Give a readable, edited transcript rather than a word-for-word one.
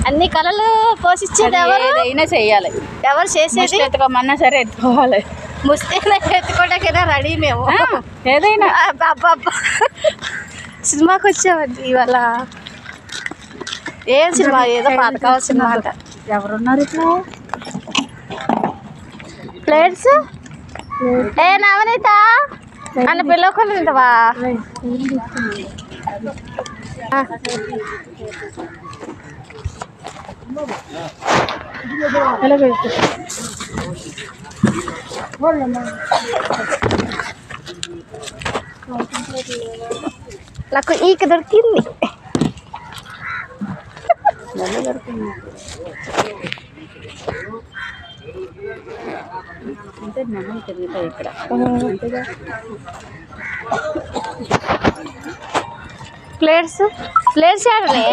అన్ని కళలు పోషించేది ఏదైనా చెయ్యాలి. ఎవరు చేసేది? ఎత్తుకోమన్నా సరే ఎత్తుకోవాలి. ముస్తేనా ఎత్తుకోవడానికైనా రెడీ మేము. ఏదైనా సినిమాకి వచ్చామండి ఇవాళ. ఏం సినిమా? ఏదో పాతకాల సినిమా అంట. ఎవరున్నారు ఇట్లా? ప్లేట్స్ ఏ నవనీత అన్న పిల్లకుంటావా? నాకు ఈక దొరికింది. ఇక్కడ ప్లేట్స్ ఆడలే.